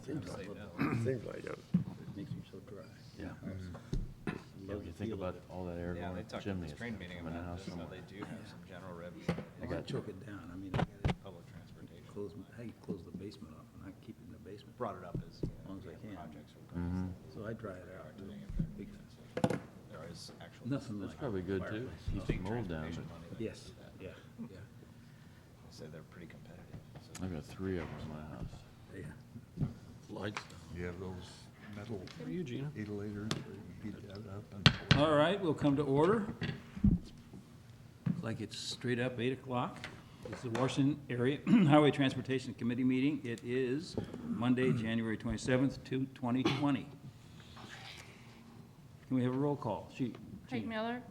Seems like it. Makes them so dry. Yeah. Yeah, when you think about all that air Yeah, going they up the talked at chimney, the it's train meeting coming about out this, so somewhere. they do have some general revenue. I gotta choke it down. I mean, I gotta Public transportation. how you close the basement off and not keep it in the basement. Brought it up as, As long as I can. projects are Mhm. So I dry it out. doing it Big time. there is actual. Nothing That's like. probably good too, keeps the mold down. transportation money that Yes, does that. yeah, yeah, They say they're pretty competitive. So I've got 3 of them in my house. yeah. Lights. You have those metal For you, Gina. etalators where you beat that up and. All right, we'll come to order. Looks like it's straight up 8 o'clock. It's the Washington Area Highway Transportation Committee meeting. It is Monday, January 27th, 2020. Can we have a roll call? Craig Miller,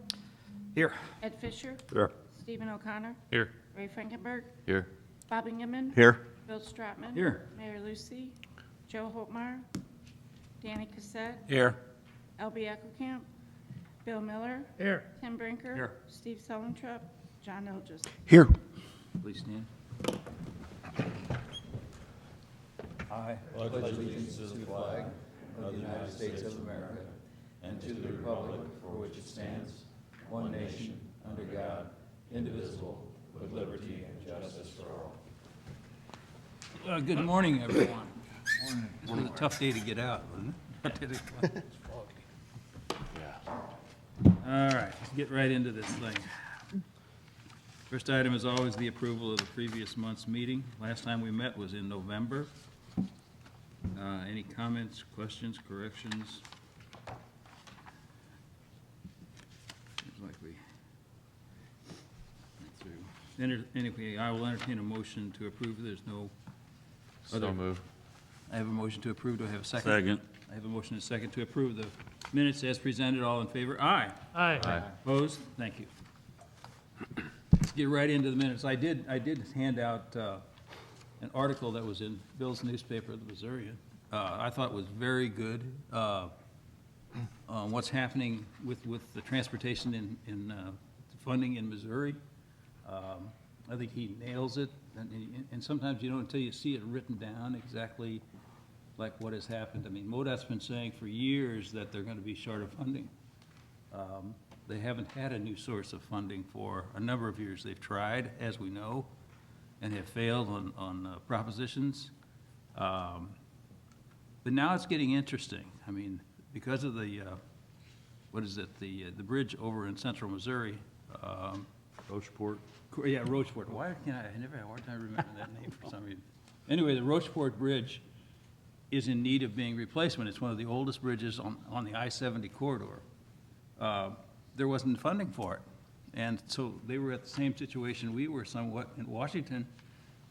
Here. Ed Fisher, Here. Stephen O'Connor, Here. Ray Frankenberg, Here. Bob Ingeman, Here. Bill Stratman. Here. Mayor Lucy, Joe Holtmeyer, Danny Cassette, Here. Elby Eckelkamp, Bill Miller, Here. Tim Brinker. Here. Steve Sullentrop, John Ilges. Here. Please stand. I pledge allegiance to the flag of the United States of America and to the republic for which it stands, one nation, under God, indivisible, with liberty and justice for all. Good morning, everyone. It was a tough day to get out, wasn't it? Yeah. All right, let's get right into this thing. First item is always the approval of the previous month's meeting. Last time we met was in November. Any comments, questions, corrections? Seems like we went through. Anyway, I will entertain a motion to approve. There's no So other. move. I have a motion to approve. Do I have a second? Second. I have a motion and a second to approve the minutes as presented. All in favor? Aye. Aye. Opposed? Thank you. Let's get right into the minutes. I did hand out an article that was in Bill's newspaper, the Missourian. I thought was very good on what's happening with the transportation in funding in Missouri. I think he nails it, and sometimes you don't until you see it written down exactly like what has happened. I mean, MoDOT's been saying for years that they're going to be short of funding. They haven't had a new source of funding for a number of years. They've tried, as we know, and have failed on propositions. But now it's getting interesting. I mean, because of the, the bridge over in central Missouri. Rocheport. Yeah, Rocheport. Why can't I never have a hard time remembering that name for some reason. Anyway, the Rocheport Bridge is in need of being replacement. It's one of the oldest bridges on the I-70 corridor. There wasn't funding for it. And so they were at the same situation we were somewhat in Washington.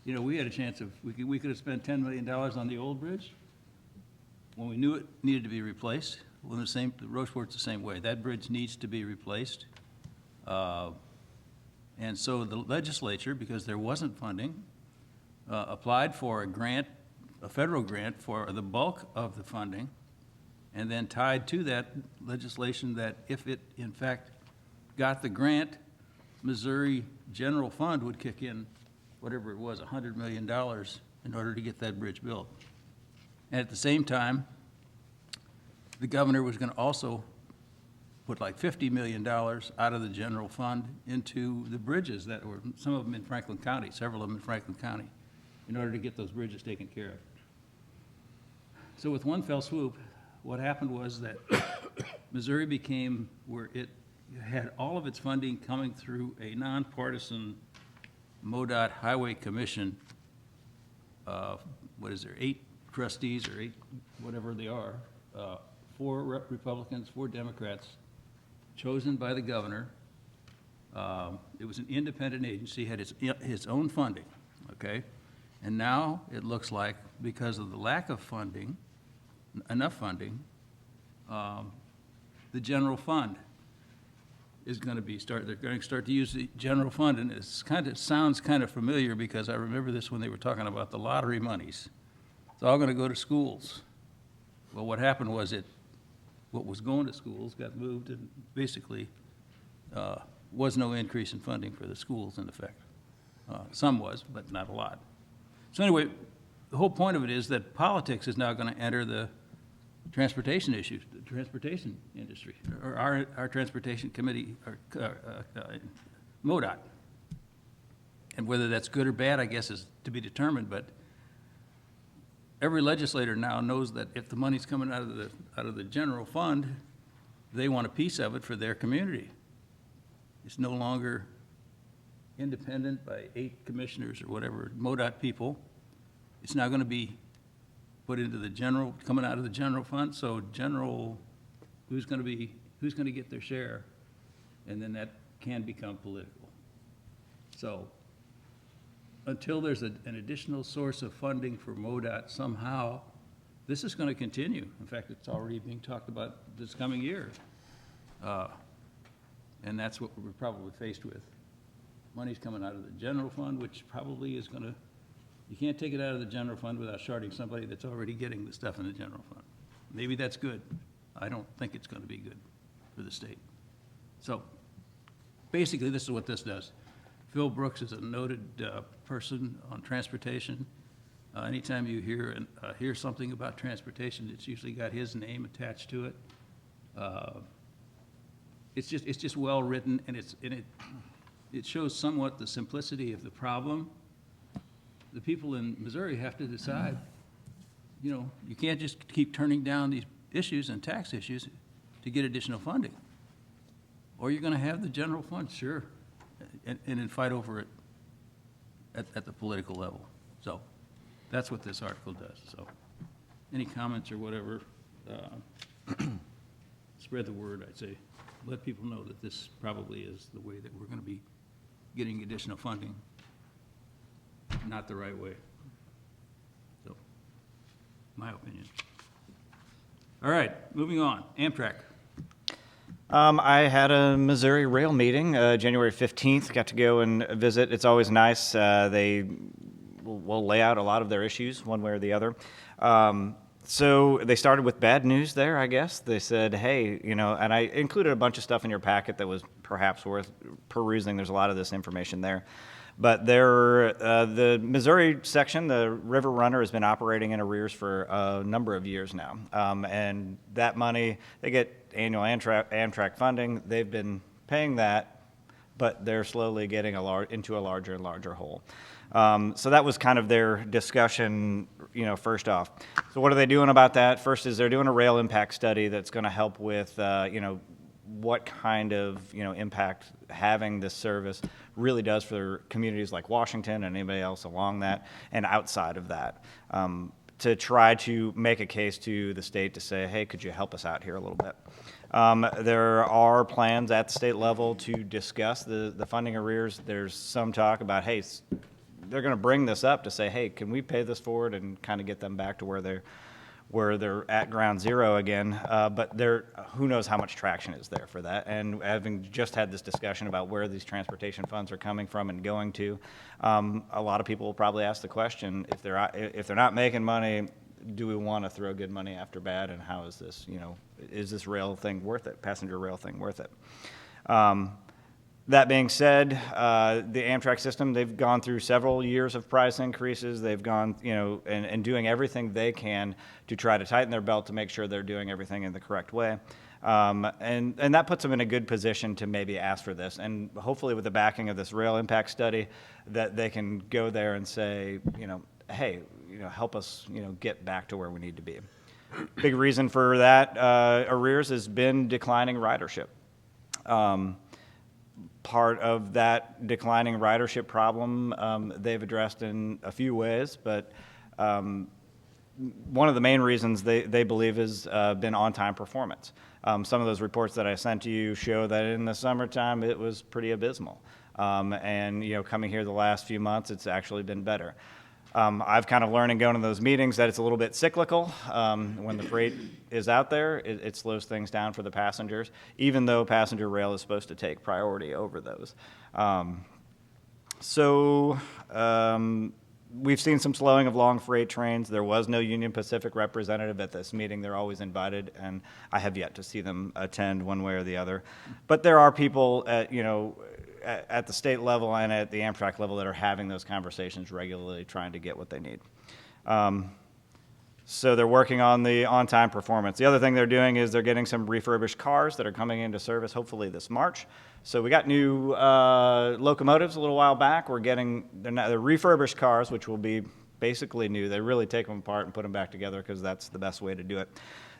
You know, we had a chance of, we could have spent $10 million on the old bridge when we knew it needed to be replaced. Well, Rocheport's the same way. That bridge needs to be replaced. And so the legislature, because there wasn't funding, applied for a grant, a federal grant for the bulk of the funding, and then tied to that legislation that if it, in fact, got the grant, Missouri General Fund would kick in whatever it was, $100 million in order to get that bridge built. And at the same time, the governor was going to also put like $50 million out of the general fund into the bridges that were, some of them in Franklin County, several of them in Franklin County, in order to get those bridges taken care of. So with one fell swoop, what happened was that Missouri became where it had all of its funding coming through a nonpartisan MoDOT Highway Commission. What is there, 8 trustees or 8, whatever they are, 4 Republicans, 4 Democrats, chosen by the governor. It was an independent agency, had its own funding, okay? And now it looks like because of the lack of funding, enough funding, the general fund is going to be they're going to start to use the general fund, and it sounds kind of familiar because I remember this when they were talking about the lottery monies. It's all going to go to schools. Well, what happened was what was going to schools got moved, and basically was no increase in funding for the schools in effect. Some was, but not a lot. So anyway, the whole point of it is that politics is now going to enter the transportation issues, the transportation industry, or our transportation committee, or MoDOT. And whether that's good or bad, I guess, is to be determined, but every legislator now knows that if the money's coming out of the general fund, they want a piece of it for their community. It's no longer independent by 8 commissioners or whatever, MoDOT people. It's now gonna be put into the general, coming out of the general fund, so general, who's gonna get their share? And then that can become political. So, until there's an additional source of funding for MoDOT somehow, this is gonna continue. In fact, it's already being talked about this coming year. And that's what we're probably faced with. Money's coming out of the general fund, which probably is gonna, you can't take it out of the general fund without shorting somebody that's already getting the stuff in the general fund. Maybe that's good. I don't think it's gonna be good for the state. So, basically, this is what this does. Phil Brooks is a noted person on transportation. Anytime you hear something about transportation, it's usually got his name attached to it. It's just well-written, and it shows somewhat the simplicity of the problem. The people in Missouri have to decide, you can't just keep turning down these issues and tax issues to get additional funding. Or you're gonna have the general fund, sure, and then fight over it at the political level. So, that's what this article does, so. Any comments or whatever, spread the word, I'd say. Let people know that this probably is the way that we're gonna be getting additional funding, not the right way. So, my opinion. All right, moving on, Amtrak. I had a Missouri Rail meeting, January 15th, got to go and visit. It's always nice. They will lay out a lot of their issues one way or the other. So they started with bad news there, I guess. They said, hey, and I included a bunch of stuff in your packet that was perhaps worth perusing. There's a lot of this information there. But the Missouri section, the River Runner, has been operating in arrears for a number of years now. And that money, they get annual Amtrak funding. They've been paying that, but they're slowly getting into a larger and larger hole. So that was kind of their discussion, first off. So what are they doing about that? First is they're doing a rail impact study that's going to help with, what kind of, impact having this service really does for communities like Washington and anybody else along that and outside of that, to try to make a case to the state to say, hey, could you help us out here a little bit? There are plans at the state level to discuss the funding arrears. There's some talk about, hey, they're going to bring this up to say, hey, can we pay this forward and kind of get them back to where they're at ground zero again, but who knows how much traction is there for that. And having just had this discussion about where these transportation funds are coming from and going to, a lot of people will probably ask the question, if they're not making money, do we want to throw good money after bad, and how is this, is this rail thing worth it, passenger rail thing worth it? That being said, the Amtrak system, they've gone through several years of price increases. They've gone, and doing everything they can to try to tighten their belt to make sure they're doing everything in the correct way. And that puts them in a good position to maybe ask for this. And hopefully with the backing of this rail impact study, that they can go there and say, hey, help us, get back to where we need to be. Big reason for that arrears has been declining ridership. Part of that declining ridership problem they've addressed in a few ways, but one of the main reasons they believe has been on-time performance. Some of those reports that I sent to you show that in the summertime it was pretty abysmal. And coming here the last few months, it's actually been better. I've kind of learned in going to those meetings that it's a little bit cyclical. When the freight is out there, it slows things down for the passengers, even though passenger rail is supposed to take priority over those. We've seen some slowing of long freight trains. There was no Union Pacific representative at this meeting. They're always invited, and I have yet to see them attend one way or the other. But there are people at the state level and at the Amtrak level that are having those conversations regularly, trying to get what they need. So they're working on the on-time performance. The other thing they're doing is they're getting some refurbished cars that are coming into service hopefully this March. So we got new locomotives a little while back. They're refurbished cars, which will be basically new. They really take them apart and put them back together because that's the best way to do it.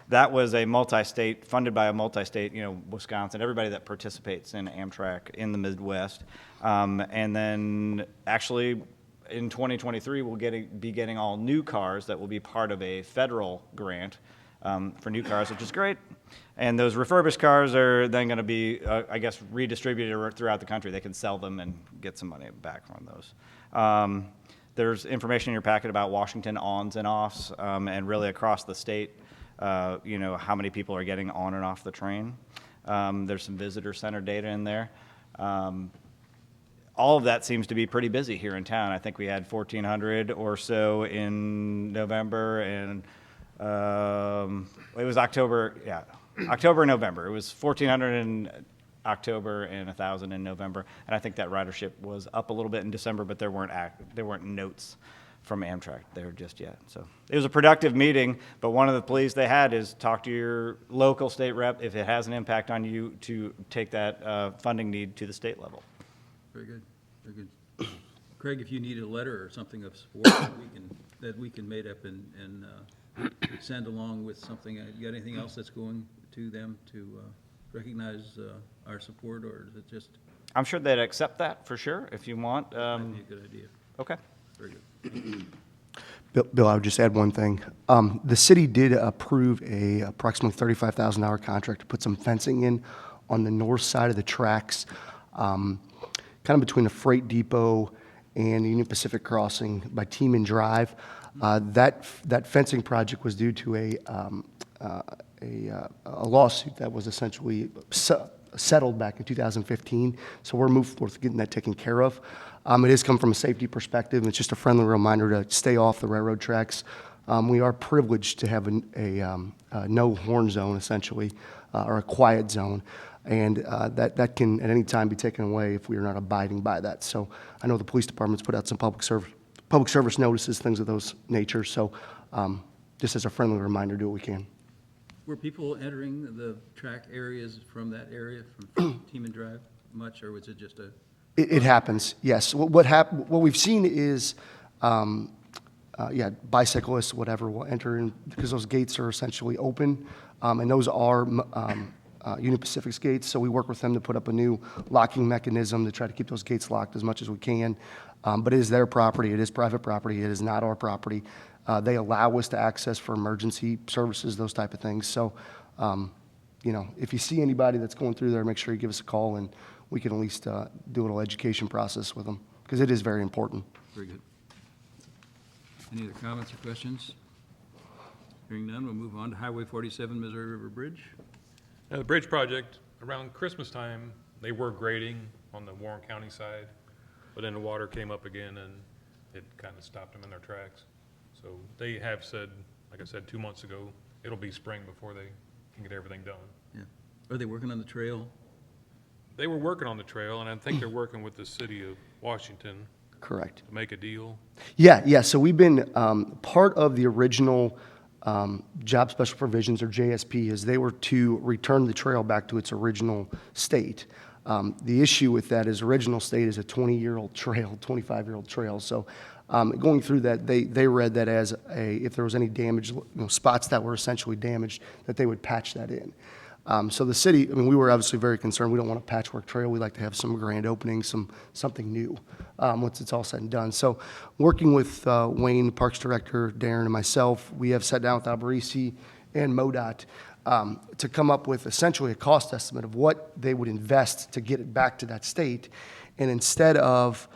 That was a multi-state, funded by a multi-state, Wisconsin, everybody that participates in Amtrak in the Midwest. And then actually in 2023, we'll be getting all new cars that will be part of a federal grant for new cars, which is great. And those refurbished cars are then going to be, I guess, redistributed throughout the country. They can sell them and get some money back from those. There's information in your packet about Washington ons and offs, and really across the state, how many people are getting on and off the train. There's some visitor center data in there. All of that seems to be pretty busy here in town. I think we had 1,400 or so in November, and it was October, October and November. It was 1,400 in October and 1,000 in November, and I think that ridership was up a little bit in December, but there weren't notes from Amtrak there just yet. So it was a productive meeting, but one of the pleas they had is talk to your local state rep if it has an impact on you to take that funding need to the state level. Very good, very good. Craig, if you need a letter or something of support that we can made up and send along with something, you got anything else that's going to them to recognize our support, or is it just? I'm sure they'd accept that for sure if you want. Might be a good idea. Okay. Very good. Bill, I would just add one thing. The city did approve a approximately $35,000 contract to put some fencing in on the north side of the tracks, kind of between the freight depot and Union Pacific Crossing by Teeman Drive. That fencing project was due to a lawsuit that was essentially settled back in 2015. So we're moving forward getting that taken care of. It has come from a safety perspective, and it's just a friendly reminder to stay off the railroad tracks. We are privileged to have a no horn zone, essentially, or a quiet zone, and that can at any time be taken away if we are not abiding by that. So I know the police department's put out some public service notices, things of those nature. So just as a friendly reminder, do what we can. Were people entering the track areas from that area, from Teeman Drive much, or was it just a? It happens, yes. What we've seen is, bicyclists, whatever, will enter in because those gates are essentially open, and those are Union Pacific's gates. So we work with them to put up a new locking mechanism to try to keep those gates locked as much as we can. But it is their property. It is private property. It is not our property. They allow us to access for emergency services, those type of things. So, if you see anybody that's going through there, make sure you give us a call, and we can at least do a little education process with them, because it is very important. Very good. Any other comments or questions? Hearing none, we'll move on to Highway 47 Missouri River Bridge. Now, the bridge project, around Christmas time, they were grading on the Warren County side, but then the water came up again and it kind of stopped them in their tracks. So they have said, like I said, 2 months ago, it'll be spring before they can get everything done. Yeah. Are they working on the trail? They were working on the trail, and I think they're working with the city of Washington Correct. to make a deal. Yeah. So we've been part of the original job special provisions, or JSP, is they were to return the trail back to its original state. The issue with that is original state is a 20-year-old trail, 25-year-old trail. So going through that, they read that as if there was any damage, spots that were essentially damaged, that they would patch that in. So the city, we were obviously very concerned. We don't want a patchwork trail. We like to have some grand openings, something new once it's all said and done. So working with Wayne, Parks Director, Darren, and myself, we have sat down with Alberici and MoDOT to come up with essentially a cost estimate of what they would invest to get it back to that state. And instead of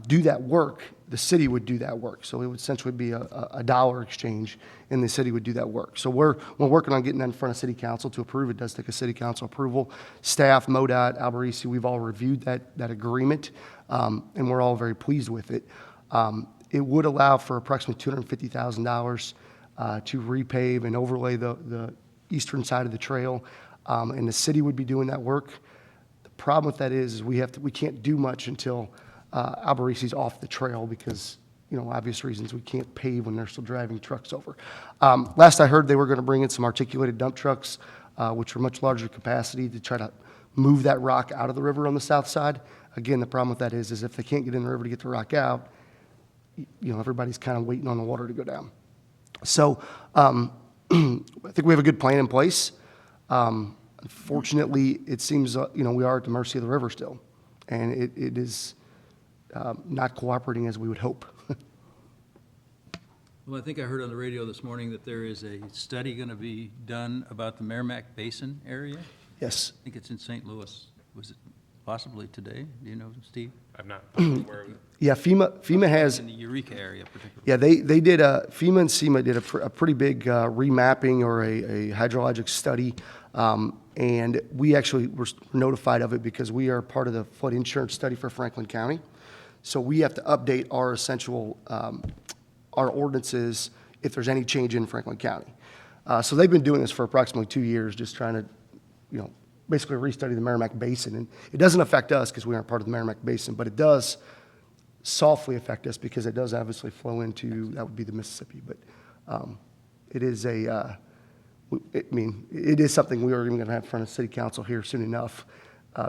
do that work, the city would do that work. So it would essentially be a dollar exchange, and the city would do that work. So we're working on getting that in front of city council to approve. It does take a city council approval. Staff, MoDOT, Alberici, we've all reviewed that agreement, and we're all very pleased with it. It would allow for approximately $250,000 to repave and overlay the eastern side of the trail, and the city would be doing that work. The problem with that is we can't do much until Alberici's off the trail, because obvious reasons, we can't pave when they're still driving trucks over. Last I heard, they were going to bring in some articulated dump trucks, which were much larger capacity, to try to move that rock out of the river on the south side. Again, the problem with that is if they can't get in the river to get the rock out, everybody's kind of waiting on the water to go down. So I think we have a good plan in place. Unfortunately, it seems, we are at the mercy of the river still, and it is not cooperating as we would hope. Well, I think I heard on the radio this morning that there is a study going to be done about the Merrimack Basin area. Yes. I think it's in St. Louis. Was it possibly today? Do you know, Steve? I'm not aware of it. Yeah, FEMA has, In the Eureka area particularly. yeah, they did FEMA and SEMA did a pretty big remapping or a hydrologic study. And we actually were notified of it because we are part of the flood insurance study for Franklin County. So we have to update our essential, our ordinances if there's any change in Franklin County. So they've been doing this for approximately 2 years, just trying to, basically restudy the Merrimack Basin. And it doesn't affect us because we aren't part of the Merrimack Basin, but it does softly affect us because it does obviously flow into, that would be the Mississippi. But it is it is something we are even going to have in front of City Council here soon enough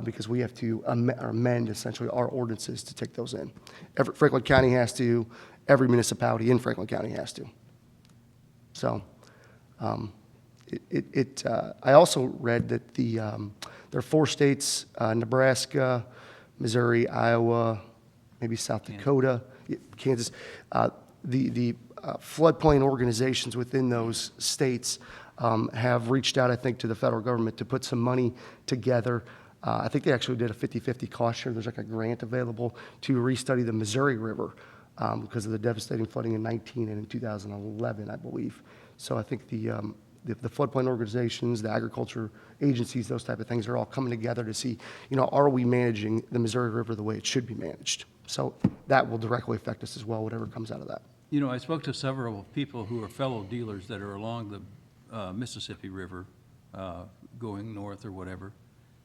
because we have to amend essentially our ordinances to take those in. Franklin County has to, every municipality in Franklin County has to. So I also read that there are 4 states, Nebraska, Missouri, Iowa, maybe South Dakota, Kansas, the floodplain organizations within those states have reached out, I think, to the federal government to put some money together. I think they actually did a 50-50 cost share. There's like a grant available to restudy the Missouri River because of the devastating flooding in 19 and in 2011, I believe. So I think the floodplain organizations, the agriculture agencies, those type of things are all coming together to see, are we managing the Missouri River the way it should be managed? So that will directly affect us as well, whatever comes out of that. I spoke to several people who are fellow dealers that are along the Mississippi River going north or whatever,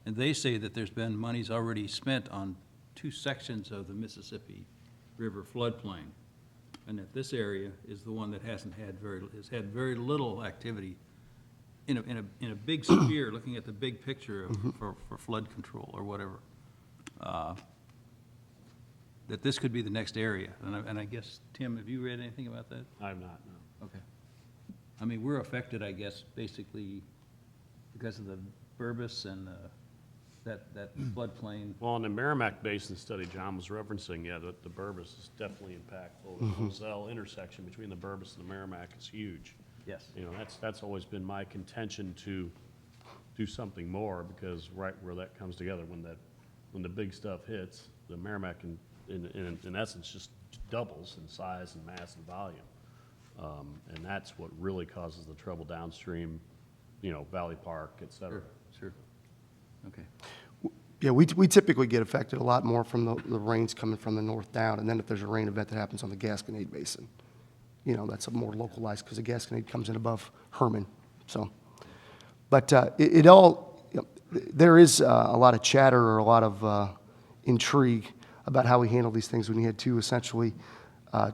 and they say that there's been monies already spent on 2 sections of the Mississippi River floodplain, and that this area is the one that has had very little activity in a big sphere, looking at the big picture for flood control or whatever. That this could be the next area, and I guess, Tim, have you read anything about that? I'm not, no. Okay. I mean, we're affected, I guess, basically because of the Burbus and that floodplain. Well, in the Merrimack Basin study John was referencing, yeah, the Burbus is definitely impactful. The Moselle intersection between the Burbus and the Merrimack is huge. Yes. That's always been my contention to do something more because right where that comes together, when the big stuff hits, the Merrimack in essence just doubles in size and mass and volume. And that's what really causes the trouble downstream, Valley Park, et cetera. Sure. Okay. Yeah, we typically get affected a lot more from the rains coming from the north down, and then if there's a rain event that happens on the Gasconade Basin, that's a more localized because the Gasconade comes in above Herman. So, but there is a lot of chatter or a lot of intrigue about how we handle these things when you had 2 essentially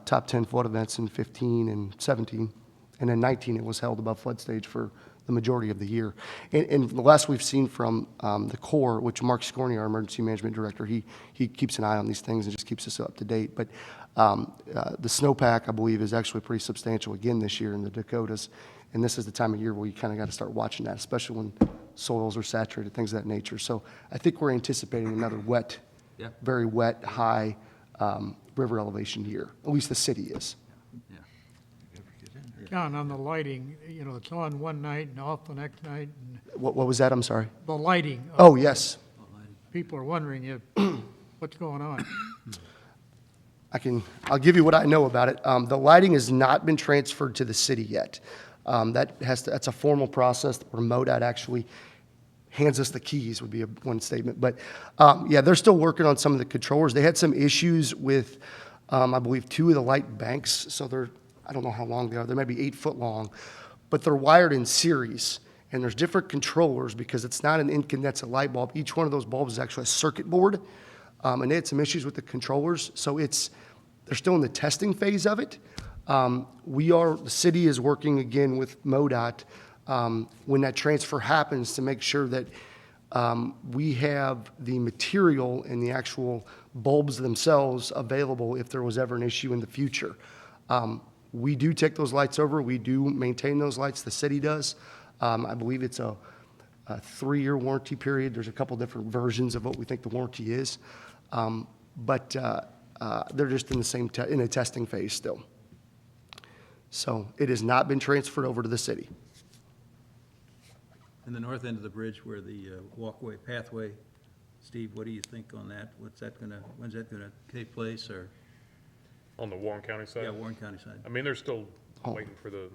top 10 flood events in 15 and 17, and then 19 it was held above flood stage for the majority of the year. And the last we've seen from the Corps, which Mark Scorney, our emergency management director, he keeps an eye on these things and just keeps us up to date. But the snowpack, I believe, is actually pretty substantial again this year in the Dakotas. And this is the time of year where you kind of got to start watching that, especially when soils are saturated, things of that nature. So I think we're anticipating another wet, very wet, high river elevation year. At least the city is. John, on the lighting, it's on one night and off the next night. And What was that? I'm sorry. the lighting, Oh, yes. people are wondering what's going on. I'll give you what I know about it. The lighting has not been transferred to the city yet. That's a formal process where MoDOT actually hands us the keys would be one statement. But yeah, they're still working on some of the controllers. They had some issues with, I believe, 2 of the light banks. So I don't know how long they are. They might be 8 foot long, but they're wired in series. And there's different controllers because it's not an incandescent light bulb. Each one of those bulbs is actually a circuit board. And they had some issues with the controllers. So they're still in the testing phase of it. The city is working again with MoDOT when that transfer happens to make sure that we have the material and the actual bulbs themselves available if there was ever an issue in the future. We do take those lights over. We do maintain those lights. The city does. I believe it's a 3-year warranty period. There's a couple different versions of what we think the warranty is. But they're just in the same, in a testing phase still. So it has not been transferred over to the city. In the north end of the bridge where the walkway, pathway, Steve, what do you think on that? When's that gonna take place, or? On the Warren County side? Yeah, Warren County side. I mean, they're still waiting for the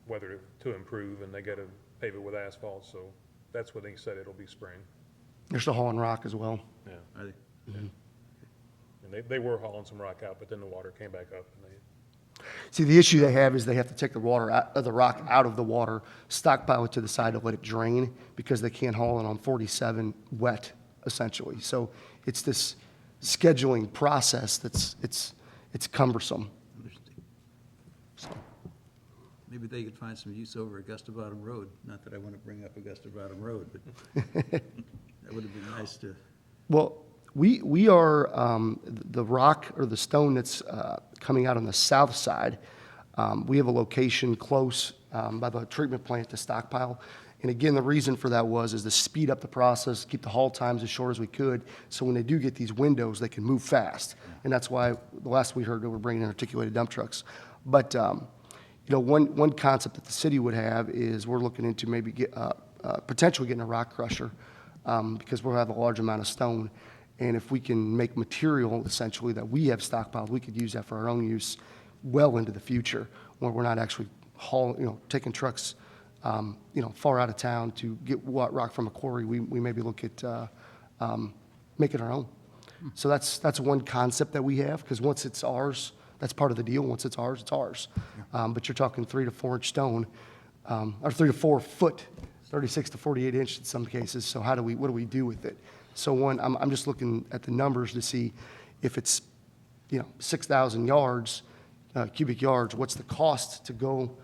weather to improve, and they gotta pave it with asphalt, so that's what they said, it'll be spring. They're still hauling rock as well. Yeah. Are they? And they were hauling some rock out, but then the water came back up, and they, See, the issue they have is they have to take the rock out of the water, stockpile it to the side to let it drain, because they can't haul it on 47 wet, essentially. So it's this scheduling process it's cumbersome. Understood. Maybe they could find some use over Augusta Bottom Road. Not that I want to bring up Augusta Bottom Road, but that would have been nice to. Well, we are, the rock or the stone that's coming out on the south side, we have a location close by the treatment plant to Stockpile. And again, the reason for that is to speed up the process, keep the haul times as short as we could, so when they do get these windows, they can move fast. And that's why the last we heard, they were bringing in articulated dump trucks. But, one concept that the city would have is we're looking into maybe potentially getting a rock crusher, because we'll have a large amount of stone. And if we can make material essentially that we have stockpiled, we could use that for our own use well into the future, where we're not actually taking trucks, far out of town to get rock from a quarry. We maybe look at making our own. So that's one concept that we have, because once it's ours, that's part of the deal. Once it's ours, it's ours. But you're talking 3 to 4 inch stone, or 3 to 4 foot, 36 to 48 inch in some cases. So what do we do with it? So I'm just looking at the numbers to see if it's, 6,000 yards, cubic yards, what's the cost to go,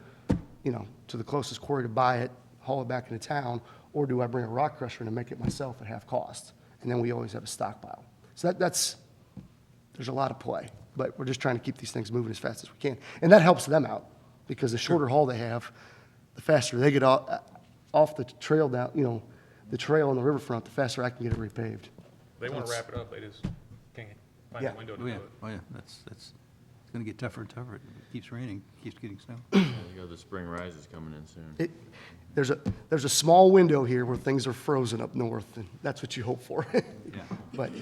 to the closest quarry to buy it, haul it back into town, or do I bring a rock crusher and make it myself at half cost? And then we always have a stockpile. So there's a lot of play, but we're just trying to keep these things moving as fast as we can. And that helps them out, because the shorter haul they have, the faster they get off the trail down, the trail on the riverfront, the faster I can get it repaved. they wanna wrap it up, they just can't find Yeah. a window to Oh, do yeah, it. oh, yeah, it's going to get tougher and tougher. It keeps raining, keeps getting snow. You got the spring rises coming in soon. There's a small window here where things are frozen up north, and that's what you hope for. Yeah. But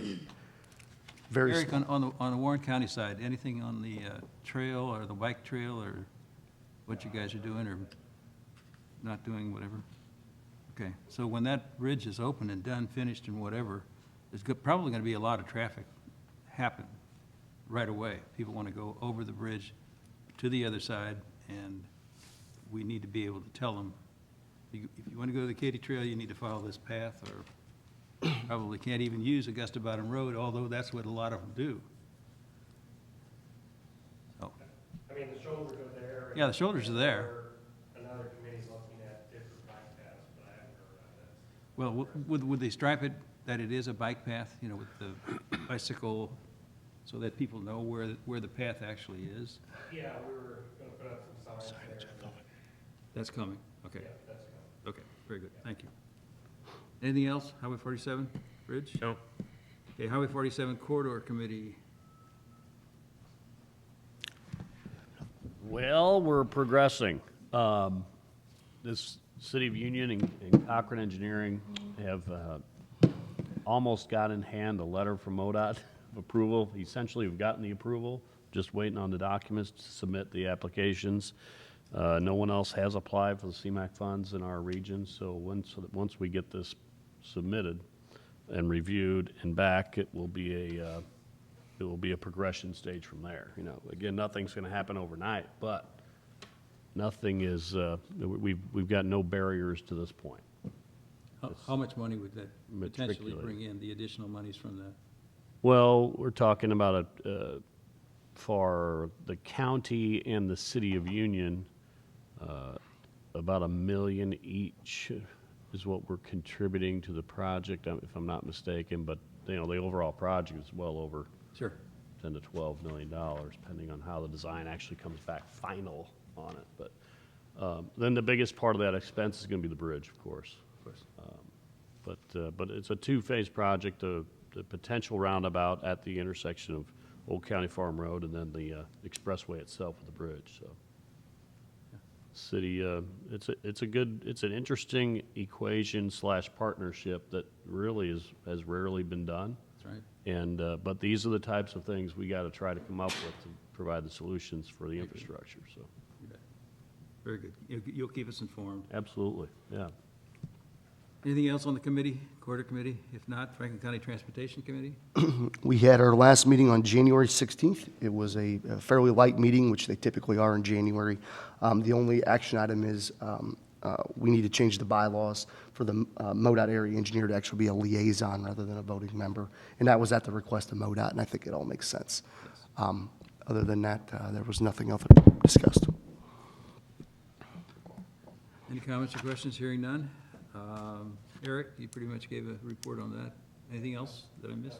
very Eric, small. on the Warren County side, anything on the trail or the bike trail, or what you guys are doing or not doing, whatever? Okay, so when that bridge is open and done, finished and whatever, there's probably going to be a lot of traffic happen right away. People want to go over the bridge to the other side, and we need to be able to tell them, if you want to go to the Katy Trail, you need to follow this path, or probably can't even use Augusta Bottom Road, although that's what a lot of them do. So, I mean, the shoulders are there. yeah, the shoulders are there. Another committee's looking at different bike paths, but I haven't heard about that. Well, would they stripe it that it is a bike path, with the bicycle, so that people know where the path actually is? Yeah, we were gonna put up some signs there. That's coming, okay. Yeah, that's coming. Okay, very good, thank you. Anything else, Highway 47 Bridge? No, Okay, Highway 47 Corridor Committee, Well, we're progressing. This City of Union and Cochran Engineering have almost got in hand a letter from MoDOT of approval. Essentially, we've gotten the approval, just waiting on the documents to submit the applications. No one else has applied for the CMAQ funds in our region, so once we get this submitted and reviewed and back, it will be a progression stage from there. Again, nothing's going to happen overnight, but nothing is. We've got no barriers to this point. how much money would that potentially Matriculate. bring in, the additional monies from the? Well, we're talking about For the county and the city of Union, about $1 million each is what we're contributing to the project, if I'm not mistaken. But, the overall project is well over Sure. $10 to $12 million, depending on how the design actually comes back final on it. But then the biggest part of that expense is going to be the bridge, of course. Of course. But it's a two-phase project, the potential roundabout at the intersection of Old County Farm Road and then the expressway itself with the bridge, so. City, it's an interesting equation / partnership that really has rarely been done. That's right. And, but these are the types of things we got to try to come up with to provide the solutions for the infrastructure, so. You bet. Very good. You'll keep us informed. Absolutely, yeah. Anything else on the committee, Corridor Committee? If not, Franklin County Transportation Committee? We had our last meeting on January 16th. It was a fairly light meeting, which they typically are in January. The only action item is we need to change the bylaws for the MoDOT area engineer to actually be a liaison rather than a voting member. And that was at the request of MoDOT, and I think it all makes sense. Other than that, there was nothing else discussed. Any comments or questions? Hearing none. Eric, you pretty much gave a report on that. Anything else that I missed?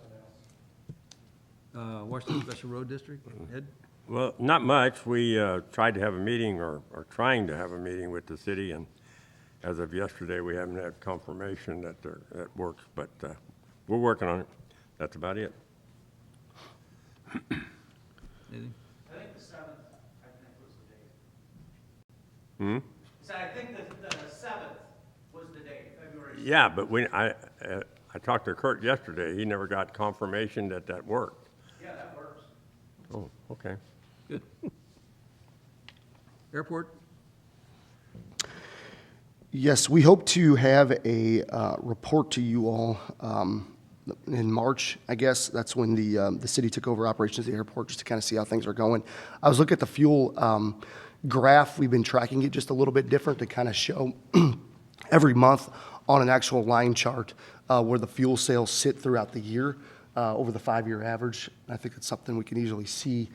Washington Special Road District, Ed? Well, not much. We tried to have a meeting or trying to have a meeting with the city, and as of yesterday, we haven't had confirmation that that works, but we're working on it. That's about it. Anything? I think the 7th, was the date. So I think the 7th was the date, February 7th. Yeah, but I talked to Kurt yesterday. He never got confirmation that that worked. Yeah, that works. Oh, okay. Good. Airport? Yes, we hope to have a report to you all in March, I guess. That's when the city took over operations of the airport, just to kind of see how things are going. I was looking at the fuel graph. We've been tracking it just a little bit different to kind of show every month on an actual line chart where the fuel sales sit throughout the year over the 5-year average. I think it's something we can easily see.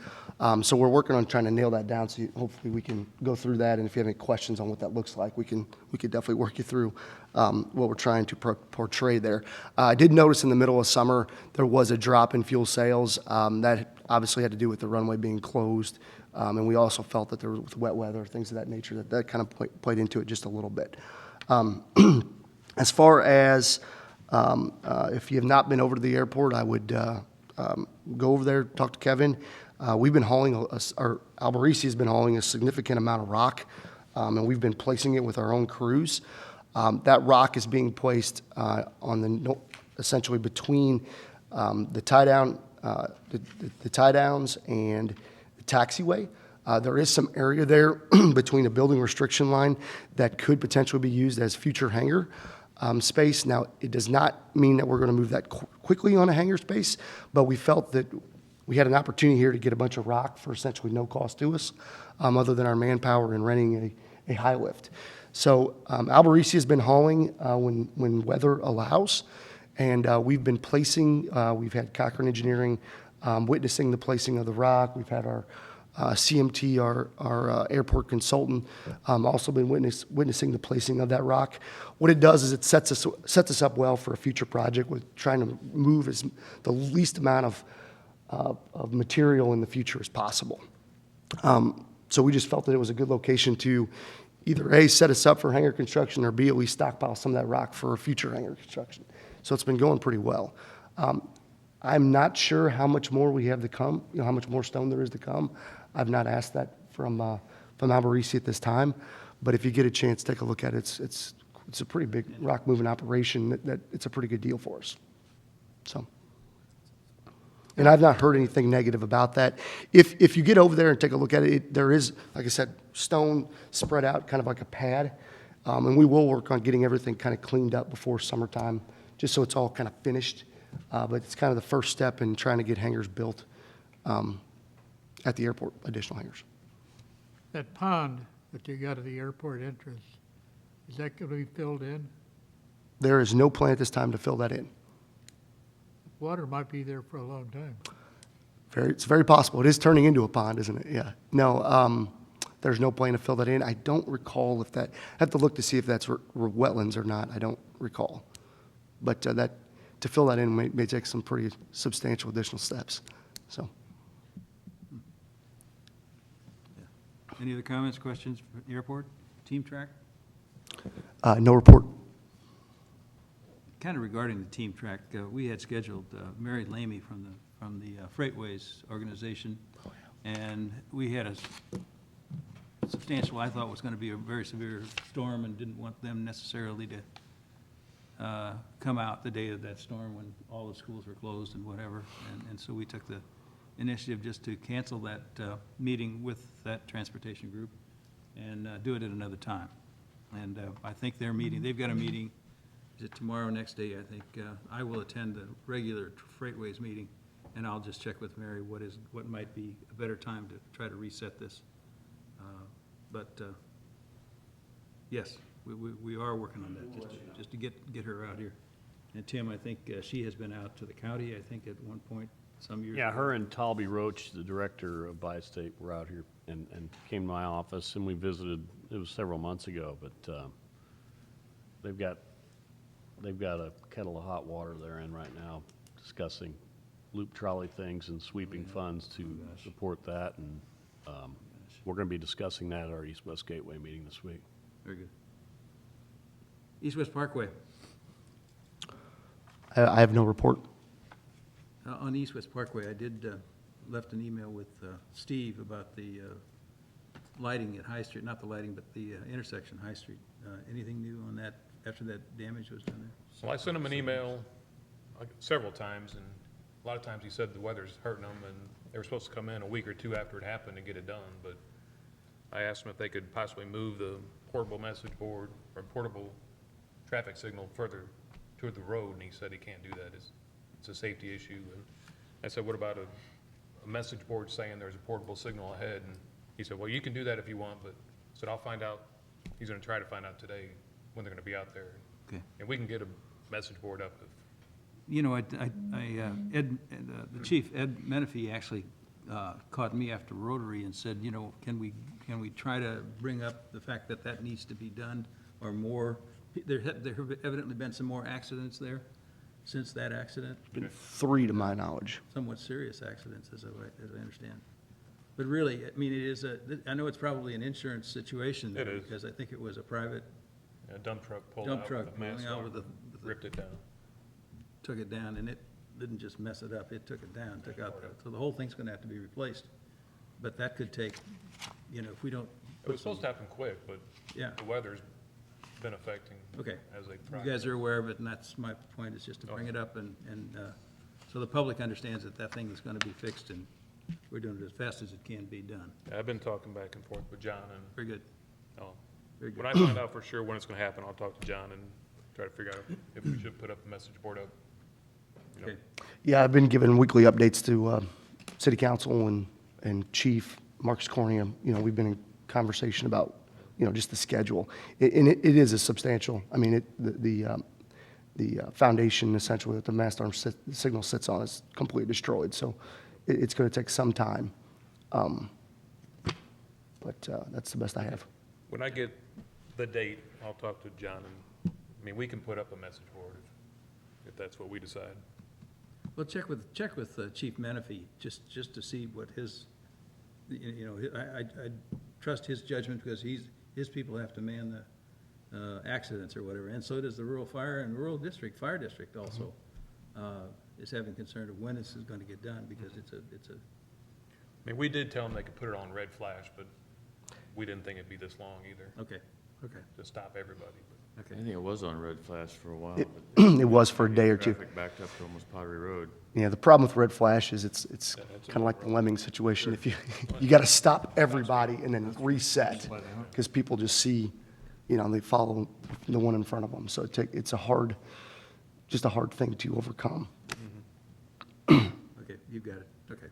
So we're working on trying to nail that down, so hopefully we can go through that. And if you have any questions on what that looks like, we could definitely work you through what we're trying to portray there. I did notice in the middle of summer there was a drop in fuel sales. That obviously had to do with the runway being closed. And we also felt that there was, with wet weather, things of that nature, that kind of played into it just a little bit. As far as if you have not been over to the airport, I would go over there, talk to Kevin. We've been hauling, or Alberici has been hauling a significant amount of rock, and we've been placing it with our own crews. That rock is being placed essentially between the tie-down, the tie-downs and the taxiway. There is some area there between a building restriction line that could potentially be used as future hangar space. Now, it does not mean that we're going to move that quickly on a hangar space, but we felt that we had an opportunity here to get a bunch of rock for essentially no cost to us, other than our manpower and renting a high lift. So Alberici has been hauling when weather allows, and we've been placing, we've had Cochran Engineering witnessing the placing of the rock. We've had our CMT, our airport consultant, also been witnessing the placing of that rock. What it does is it sets us up well for a future project with trying to move the least amount of material in the future as possible. So we just felt that it was a good location to either A, set us up for hangar construction, or B, at least stockpile some of that rock for future hangar construction. So it's been going pretty well. I'm not sure how much more we have to come, how much more stone there is to come. I've not asked that from Alberici at this time, but if you get a chance, take a look at it. It's a pretty big rock moving operation that it's a pretty good deal for us. So, and I've not heard anything negative about that. If you get over there and take a look at it, there is, like I said, stone spread out kind of like a pad, and we will work on getting everything kind of cleaned up before summertime, just so it's all kind of finished. But it's kind of the first step in trying to get hangars built at the airport, additional hangars. That pond that you got at the airport entrance, is that going to be filled in? There is no plan at this time to fill that in. Water might be there for a long time. It's very possible. It is turning into a pond, isn't it? Yeah. No, there's no plan to fill that in. I don't recall if that, I have to look to see if that's wetlands or not. I don't recall. But to fill that in may take some pretty substantial additional steps, so. Any other comments, questions for the airport? Team track? No report. Kind of regarding the team track, we had scheduled Mary Lamy from the Freightways organization, and we had a substantial, I thought was going to be a very severe storm, and didn't want them necessarily to come out the day of that storm when all the schools were closed and whatever, and so we took the initiative just to cancel that meeting with that transportation group and do it at another time. And I think their meeting, they've got a meeting, is it tomorrow, next day, I think. I will attend the regular Freightways meeting, and I'll just check with Mary what might be a better time to try to reset this. But yes, we are working on that, just to get her out here. And Tim, I think she has been out to the county, I think, at one point, some years Yeah, ago. her and Talby Roach, the director of Bi-State, were out here and came to my office, and we visited, it was several months ago, but they've got a kettle of hot water they're in right now, discussing loop trolley things and sweeping funds to support that, and we're going to be discussing that at our East-West Gateway meeting this week. Very good. East-West Parkway. I have no report. On the East-West Parkway, I did, left an email with Steve about the lighting at High Street, not the lighting, but the intersection High Street. Anything new on that after that damage was done there? So I sent him an email several times, and a lot of times he said the weather's hurting them, and they were supposed to come in a week or two after it happened to get it done, but I asked them if they could possibly move the portable message board or portable traffic signal further toward the road, and he said he can't do that. It's a safety issue. And I said, what about a message board saying there's a portable signal ahead? And he said, well, you can do that if you want, but I said, I'll find out. He's going to try to find out today when they're going to be out there. Okay. And we can get a message board up if You know, the chief, Ed Menifee, actually caught me after Rotary and said, you know, can we try to bring up the fact that that needs to be done, or more? There have evidently been some more accidents there since that accident, Been 3 to my knowledge. somewhat serious accidents, as I understand. But really, I mean, it is I know it's probably an insurance situation there, It is. because I think it was a private a dump truck pulled dump out truck with a mass pulling out arm, with ripped it down. took it down, and it didn't just mess it up, it took it down, took out, so the whole thing's gonna have to be replaced. But that could take, you know, if we don't. It was supposed to happen quick, but Yeah. the weather's been affecting Okay. as they You progress. guys are aware of it, and that's my point, is just to bring it up, and so the public understands that that thing is gonna be fixed, and we're doing it as fast as it can be done. I've been talking back and forth with John, and Very good, very when good. I find out for sure when it's gonna happen, I'll talk to John and try to figure out if we should put up a message board up. You know, Okay, Yeah, I've been giving weekly updates to city council and chief Marcus Cornea. You know, we've been in conversation about, you know, just the schedule. And it is a substantial, I mean, the foundation essentially that the mast arm signal sits on is completely destroyed. So it's going to take some time. But that's the best I have. When I get the date, I'll talk to John, and, I mean, we can put up a message board if that's what we decide. well, check with Chief Menifee, just to see what his, you know, I trust his judgment, because his people have to man the accidents or whatever, and so does the rural fire and rural district, fire district also, is having concern of when this is gonna get done, because it's a, I mean, we did tell them they could put it on red flash, but we didn't think it'd be this long either, okay, to stop everybody. I okay. think it was on red flash for a while. It but it was for a day or two. Traffic backed up to almost Pottery Road. Yeah, the problem with red flash is it's kind of like the lemming situation. If you got to stop everybody and then reset, because people just see, you know, they follow the one in front of them. So it's a hard thing to overcome. Okay, you got it, okay.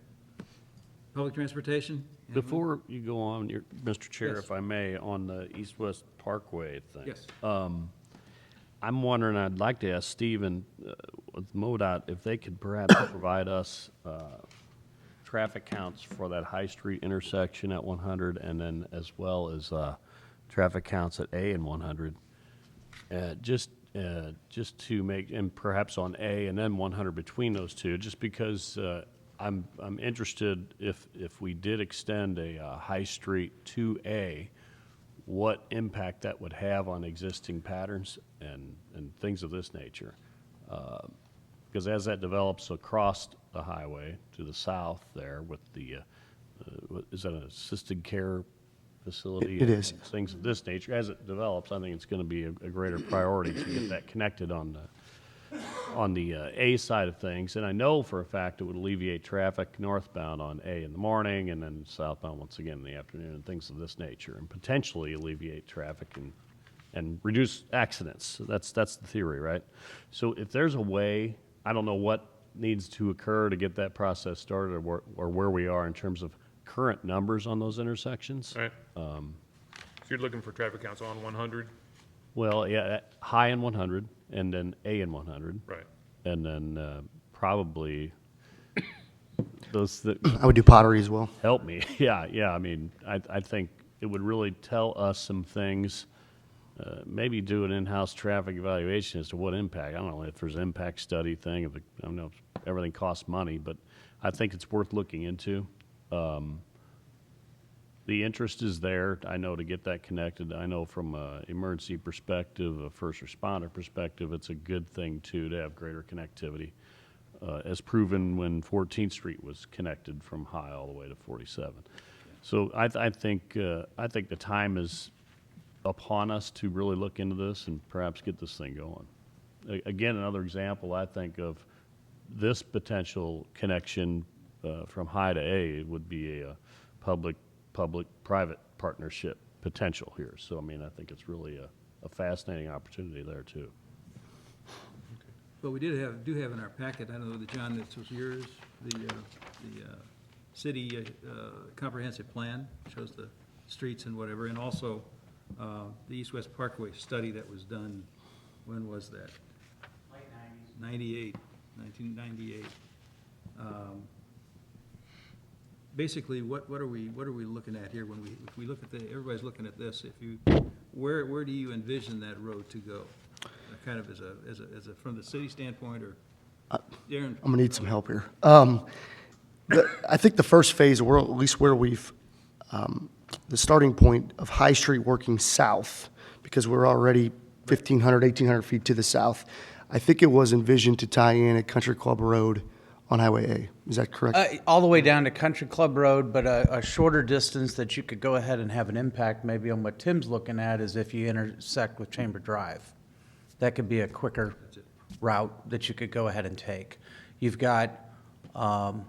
Public transportation? Anyone? Before you go on, Mr. Chair, Yes. if I may, on the East-West Parkway thing. Yes. I'm wondering, I'd like to ask Stephen with MoDOT if they could perhaps provide us traffic counts for that High Street intersection at 100, and then as well as traffic counts at A and 100. Just to make, and perhaps on A and then 100 between those two, just because I'm interested if we did extend a High Street to A, what impact that would have on existing patterns and things of this nature. Because as that develops across the highway to the south there with the, is that an assisted care facility? It is. And things of this nature, as it develops, I think it's going to be a greater priority to get that connected on the A side of things. And I know for a fact it would alleviate traffic northbound on A in the morning and then southbound once again in the afternoon and things of this nature, and potentially alleviate traffic and reduce accidents. So that's the theory, right? So if there's a way, I don't know what needs to occur to get that process started or where we are in terms of current numbers on those intersections. Right. So you're looking for traffic counts on 100? Well, yeah, high in 100 and then A in 100. Right. And then probably those that I would do Pottery as well. help me. Yeah. I mean, I think it would really tell us some things. Maybe do an in-house traffic evaluation as to what impact. I don't know if there's an impact study thing. I don't know if everything costs money, but I think it's worth looking into. The interest is there, I know, to get that connected. I know from an emergency perspective, a first responder perspective, it's a good thing, too, to have greater connectivity, as proven when 14th Street was connected from High all the way to 47. So I think the time is upon us to really look into this and perhaps get this thing going. Again, another example, I think, of this potential connection from High to A would be a public-private partnership potential here. So, I mean, I think it's really a fascinating opportunity there, too. But we do have in our packet, I don't know that, John, this was yours, the city comprehensive plan, shows the streets and whatever, and also the East-West Parkway study that was done, when was that? Late 1998. Basically, what are we looking at here if we look at everybody's looking at this, where do you envision that road to go? Kind of as a from the city standpoint, or Darren? I'm gonna need some help here. I think the first phase, or at least where we've, the starting point of High Street working south, because we're already 1,500, 1,800 feet to the south. I think it was envisioned to tie in at Country Club Road on Highway A. Is that correct? All the way down to Country Club Road, but a shorter distance that you could go ahead and have an impact maybe on what Tim's looking at is if you intersect with Chamber Drive. That could be a quicker route that you could go ahead and take. You've got the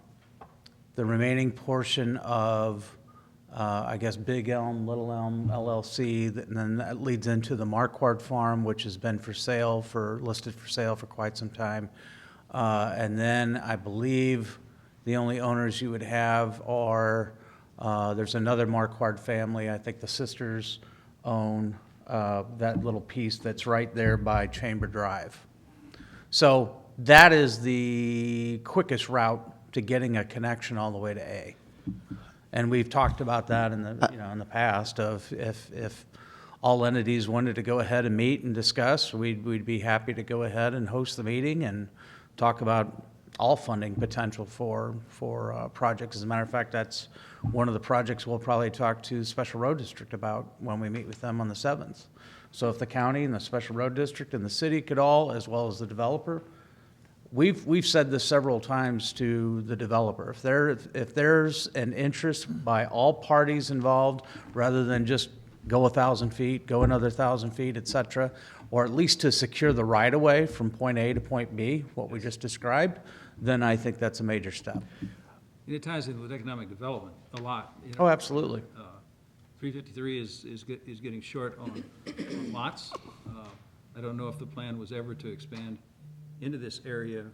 remaining portion of, I guess, Big Elm, Little Elm LLC, and then that leads into the Marquardt Farm, which has been listed for sale for quite some time. And then I believe the only owners you would have are, there's another Marquardt family, I think the sisters own that little piece that's right there by Chamber Drive. So that is the quickest route to getting a connection all the way to A. And we've talked about that in the past of if all entities wanted to go ahead and meet and discuss, we'd be happy to go ahead and host the meeting and talk about all funding potential for projects. As a matter of fact, that's one of the projects we'll probably talk to Special Road District about when we meet with them on the 7th. So if the county and the Special Road District and the city could all, as well as the developer, we've said this several times to the developer. If there's an interest by all parties involved, rather than just go 1,000 feet, go another 1,000 feet, et cetera, or at least to secure the right-of-way from point A to point B, what we just described, then I think that's a major step. It ties in with economic development a lot. Oh, absolutely. 353 is getting short on lots. I don't know if the plan was ever to expand into this area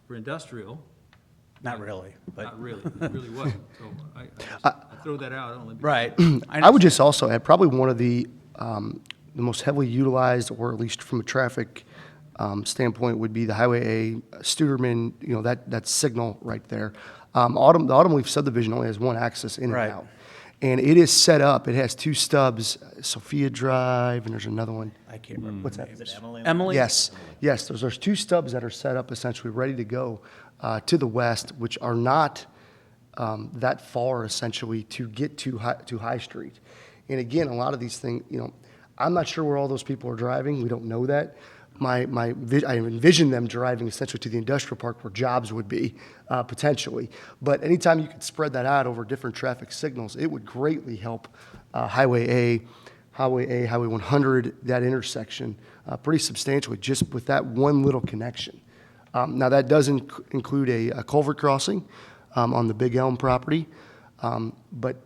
for industrial. Not really, but. Not really, it really wasn't. So I throw that out only because. Right. I would just also add, probably one of the most heavily utilized, or at least from a traffic standpoint would be the Highway A, Studerman, that signal right there. The Autumn subdivision only has one access in and Right. out. And it is set up, it has two stubs, Sophia Drive, and there's another one. I can't remember. What's that? Is it Emily? Emily? Yes, there's two stubs that are set up essentially ready to go to the west, which are not that far essentially to get to High Street. And again, a lot of these things, I'm not sure where all those people are driving. We don't know that. I envision them driving essentially to the industrial park where jobs would be potentially. But anytime you could spread that out over different traffic signals, it would greatly help Highway 100, that intersection, pretty substantially just with that one little connection. Now, that does include a culvert crossing on the Big Elm property. But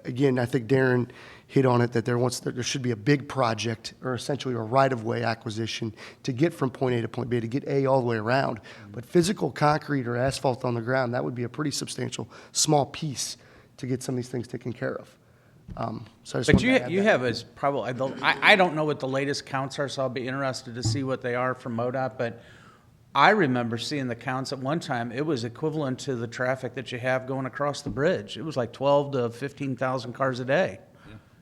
again, I think Darren hit on it, that there should be a big project or essentially a right-of-way acquisition to get from point A to point B, to get A all the way around. But physical concrete or asphalt on the ground, that would be a pretty substantial, small piece to get some of these things taken care of. So I just But wanted to add you that. have as probably, I don't know what the latest counts are, so I'll be interested to see what they are from MoDOT, but I remember seeing the counts at one time. It was equivalent to the traffic that you have going across the bridge. It was like 12 to 15,000 cars a day.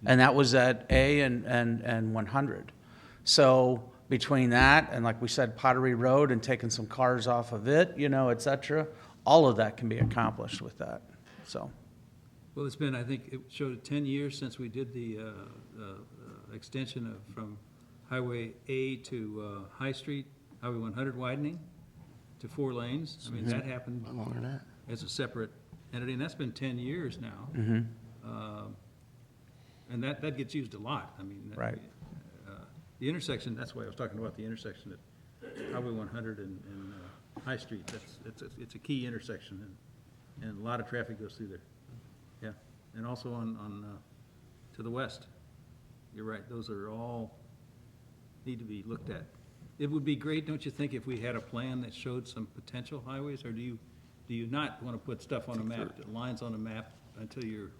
And that was at A and 100. So between that and, like we said, Pottery Road and taking some cars off of it, et cetera, all of that can be accomplished with that, so. Well, it's been, I think it showed 10 years since we did the extension from Highway A to High Street, Highway 100 widening to 4 lanes. I mean, that happened Longer than that. as a separate entity, and that's been 10 years now. And that gets used a lot. I mean, Right. The intersection, that's why I was talking about the intersection at Highway 100 and High Street. It's a key intersection, and a lot of traffic goes through there. Yeah, and also on to the west. You're right, those are all need to be looked at. It would be great, don't you think, if we had a plan that showed some potential highways, or do you not want to put stuff on a map, lines on a map until you're...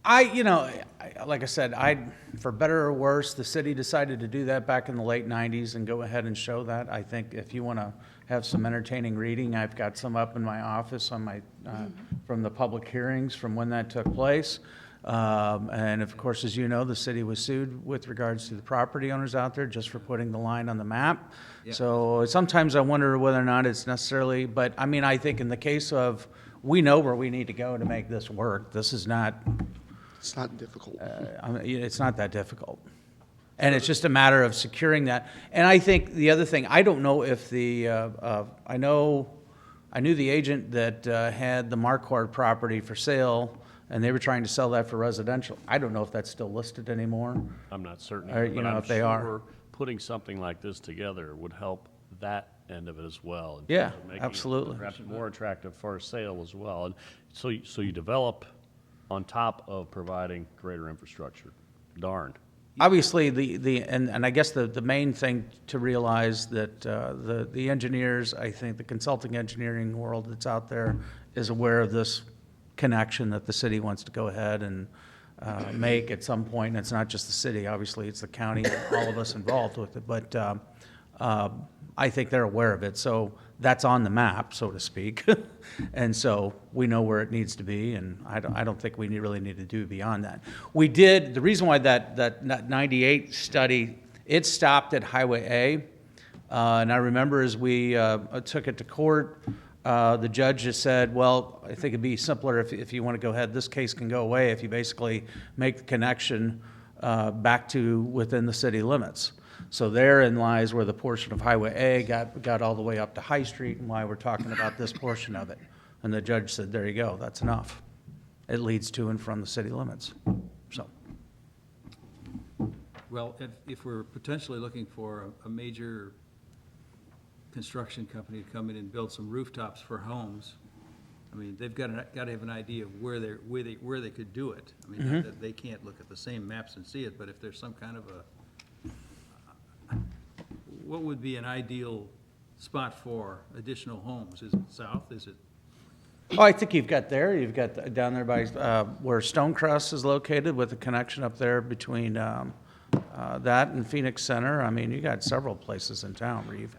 Like I said, for better or worse, the city decided to do that back in the late 90s and go ahead and show that. I think if you want to have some entertaining reading, I've got some up in my office on from the public hearings from when that took place. And of course, as you know, the city was sued with regards to the property owners out there just for putting the line on the map. Yeah. So sometimes I wonder whether or not it's necessarily, but I mean, I think in the case of, we know where we need to go to make this work. This is not... It's not difficult. It's not that difficult. And it's just a matter of securing that. And I think the other thing, I don't know if I knew the agent that had the Marquardt property for sale, and they were trying to sell that for residential. I don't know if that's still listed anymore. I'm not certain, Or, but I'm if they are. sure putting something like this together would help that end of it as well. in Yeah, terms of making it absolutely. Perhaps more attractive for sale as well. And so you develop on top of providing greater infrastructure. Darn. Obviously, and I guess the main thing to realize that the engineers, I think the consulting engineering world that's out there is aware of this connection that the city wants to go ahead and make at some point. And it's not just the city, obviously, it's the county, and all of us involved with it. But I think they're aware of it. So that's on the map, so to speak. And so we know where it needs to be, and I don't think we really need to do beyond that. We did, the reason why that 98 study, it stopped at Highway A. And I remember as we took it to court, the judge just said, well, I think it'd be simpler if you want to go ahead, this case can go away if you basically make the connection back to within the city limits. So therein lies where the portion of Highway A got all the way up to High Street, and why we're talking about this portion of it. And the judge said, there you go, that's enough. It leads to and from the city limits, so. Well, if we're potentially looking for a major construction company to come in and build some rooftops for homes, I mean, they've got to have an idea of where they could do it. I mean, not that they can't look at the same maps and see it, but if there's some kind of what would be an ideal spot for additional homes? Is it south? Is it? Oh, I think you've got down there by where Stonecrest is located, with a connection up there between That and Phoenix Center, I mean, you got several places in town where we've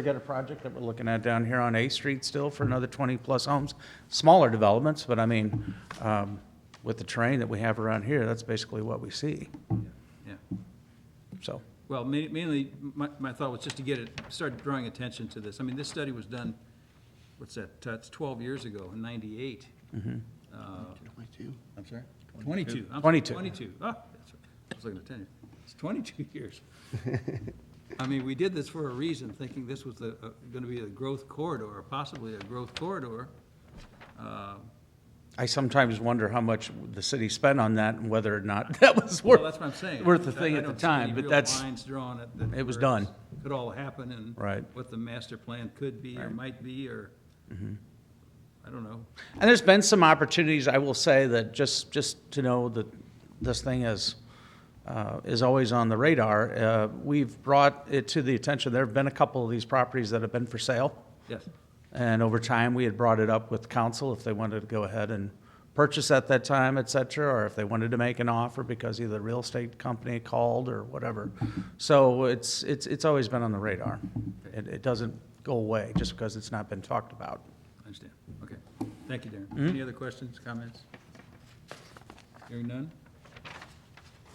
got a project that we're looking at down here on A Street still for another 20-plus homes. Smaller developments, but I mean, with the terrain that we have around here, that's basically what we see, Yeah. so. Well, mainly, my thought was just to start drawing attention to this. I mean, this study was done, what's that, it's 12 years ago, in 98. 22. I'm sorry? 22. 22. 22. Oh, that's right. I was looking at 10 years. It's 22 years. I mean, we did this for a reason, thinking this was going to be a growth corridor, or possibly a growth corridor. I sometimes wonder how much the city spent on that and whether or not that was Well, that's what I'm saying. worth the thing I at the don't see time, any but real that's, lines drawn at the- it was where done. this could all happen and Right. what the master plan could be or might be, or, I don't know. and there's been some opportunities, I will say, that just to know that this thing is always on the radar. We've brought it to the attention, there have been a couple of these properties that have been for sale. Yes. And over time, we had brought it up with council if they wanted to go ahead and purchase at that time, et cetera, or if they wanted to make an offer because either the real estate company called or whatever. So it's always been on the radar. It doesn't go away just because it's not been talked about. I understand. Okay. Thank you, Darren. Any other questions, comments? Hearing none?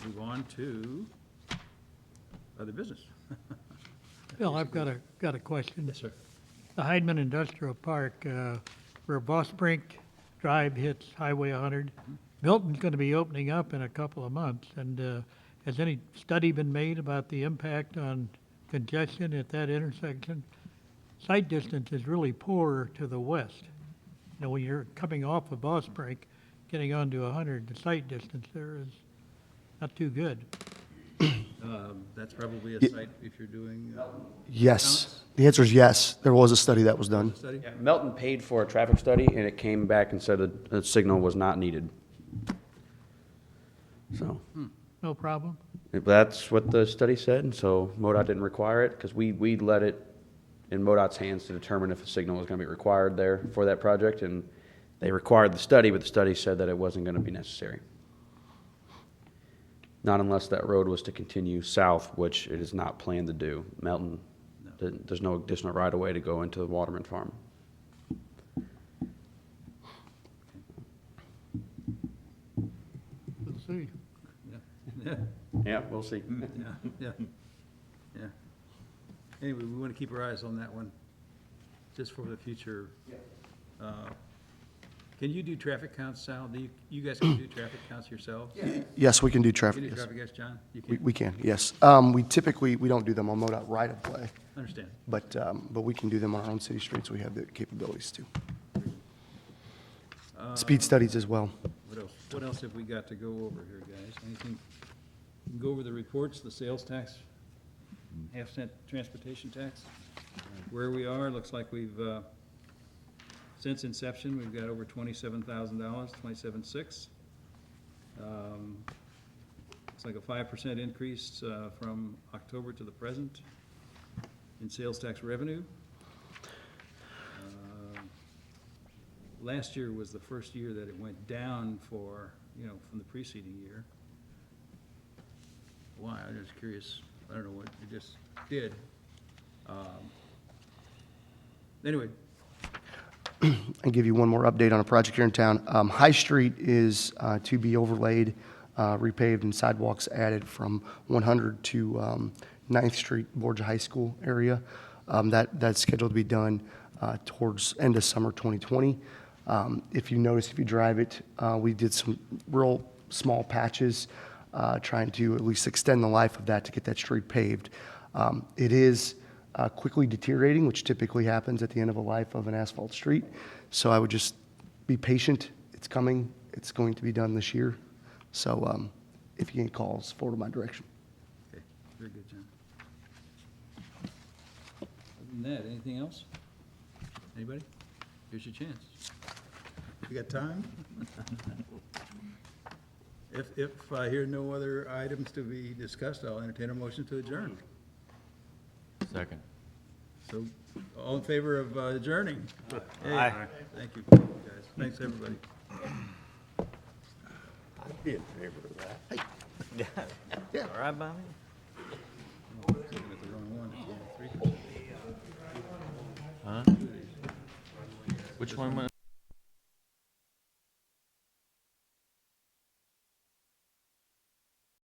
Move on to other business. Bill, I've got a question. Yes, sir. The Heidemann Industrial Park, where Boss Brink Drive hits Highway 100, Milton's going to be opening up in a couple of months, and has any study been made about the impact on congestion at that intersection? Sight distance is really poor to the west. You know, when you're coming off of Boss Brink, getting onto 100, the sight distance there is not too good. That's probably a site if you're doing Yes. The answer is yes. There was a study that was done. study. Melton paid for a traffic study, and it came back and said that the signal was not needed. So, No problem? that's what the study said, and so MoDOT didn't require it, because we let it in MoDOT's hands to determine if a signal was gonna be required there for that project, and they required the study, but the study said that it wasn't gonna be necessary. Not unless that road was to continue south, which it is not planned to do. Melton, there's no additional right-of-way to go into the Waterman Farm. We'll see. Yeah, Yeah, we'll see. yeah. Anyway, we want to keep our eyes on that one, just for the future. Can you do traffic counts, Sal? You guys can do traffic counts yourselves? Yes, we can do Can traffic. you do Yes. traffic counts, John? You We can, yes. We don't do them on MoDOT right of way, Understand. but we can do them on our own city streets. We have the capabilities to. Speed studies as well. What else have we got to go over here, guys? Anything? Go over the reports, the sales tax, half-cent transportation tax. Where we are, looks like we've, since inception, we've got over $27,000, $27,600. It's like a 5% increase from October to the present in sales tax revenue. Last year was the first year that it went down from the preceding year. Why? I'm just curious. I don't know what it just did. Anyway, I'll give you one more update on a project here in town. High Street is to be overlaid, repaved, and sidewalks added from 100 to 9th Street, Borgia High School area. That's scheduled to be done towards end of summer 2020. If you notice, if you drive it, we did some real small patches, trying to at least extend the life of that to get that street paved. It is quickly deteriorating, which typically happens at the end of a life of an asphalt street. So I would just be patient. It's coming. It's going to be done this year. So if you get calls, forward in my direction. okay, very good, John. Other than that, anything else? Anybody? Here's your chance. You got time? If I hear no other items to be discussed, I'll entertain a motion to adjourn. Second. So, all in favor of adjourning? Aye. Thank you, guys. Thanks, everybody. I'd be in favor of that. Yeah. All right by me. Which one went?